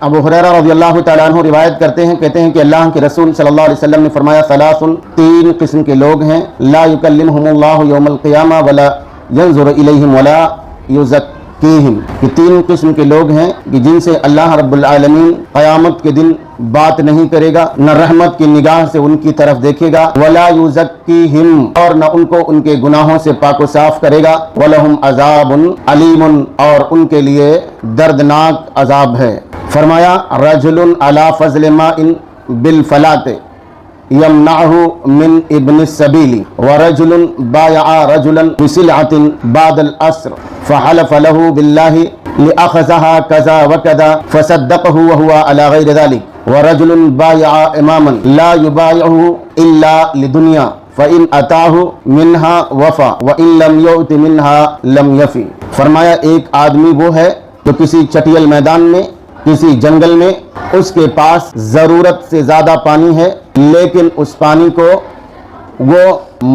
ابو ہریرہ رضی اللہ تعالیٰ عنہ روایت کرتے ہیں، کہتے ہیں کہ اللہ کے رسول صلی اللہ علیہ وسلم نے فرمایا ثلاث، تین قسم کے لوگ ہیں، لا یکلمہم اللہ یوم القیامہ ولا ینظر الیہم ولا یزکیہم، کہ تین قسم کے لوگ ہیں کہ جن سے اللہ رب العالمین قیامت کے دن بات نہیں کرے گا، نہ رحمت کی نگاہ سے ان کی طرف دیکھے گا، ولا یزکیہم، اور نہ ان کو ان کے گناہوں سے پاک و صاف کرے گا، ولہم عذاب علیم، اور ان کے لیے دردناک عذاب ہے۔ فرمایا رجل علی فضل ماء بالفلاۃ یمنعہ من ابن السبیل ورجل بایع رجلا بسلعۃ بعد العصر فحلف له باللہ لأخذها كذا وكذا فصدقه وهو على غير ذلك ورجل بايع اماما لا يبايعه الا لدنيا فإن أتاه منها وفى وإن لم يؤت منها لم يفي۔ فرمایا ایک آدمی وہ ہے جو کسی چٹیل میدان میں، کسی جنگل میں، اس کے پاس ضرورت سے زیادہ پانی ہے، لیکن اس پانی کو وہ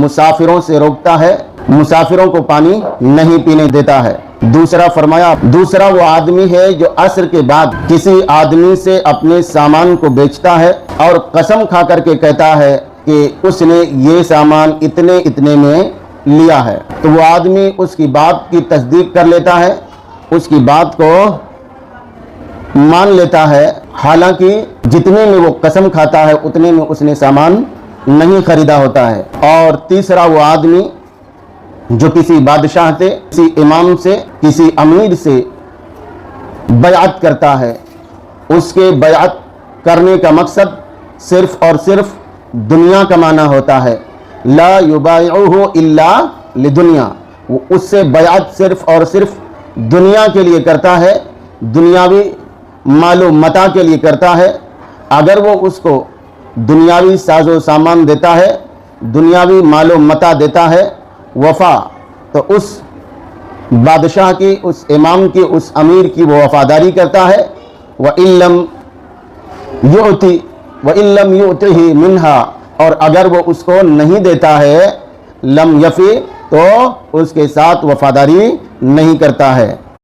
مسافروں سے روکتا ہے، مسافروں کو پانی نہیں پینے دیتا ہے۔ دوسرا فرمایا، دوسرا وہ آدمی ہے جو عصر کے بعد کسی آدمی سے اپنے سامان کو بیچتا ہے اور قسم کھا کر کے کہتا ہے کہ اس نے یہ سامان اتنے اتنے میں لیا ہے، تو وہ آدمی اس کی بات کی تصدیق کر لیتا ہے، اس کی بات کو مان لیتا ہے، حالانکہ جتنے میں وہ قسم کھاتا ہے اتنے میں اس نے سامان نہیں خریدا ہوتا ہے۔ اور تیسرا وہ آدمی جو کسی بادشاہ سے، کسی امام سے، کسی امیر سے بیعت کرتا ہے، اس کے بیعت کرنے کا مقصد صرف اور صرف دنیا کمانا ہوتا ہے، لا یبایعہ الا لدنیا، وہ اس سے بیعت صرف اور صرف دنیا کے لیے کرتا ہے، دنیاوی مال و متاع کے لیے کرتا ہے۔ اگر وہ اس کو دنیاوی ساز و سامان دیتا ہے، دنیاوی مال و متاع دیتا ہے، وفا، تو اس بادشاہ کی، اس امام کی، اس امیر کی وہ وفاداری کرتا ہے، وَإِن لَمْ يُؤْتِهِ مِنْهَا، اور اگر وہ اس کو نہیں دیتا ہے، لم یفی، تو اس کے ساتھ وفاداری نہیں کرتا ہے۔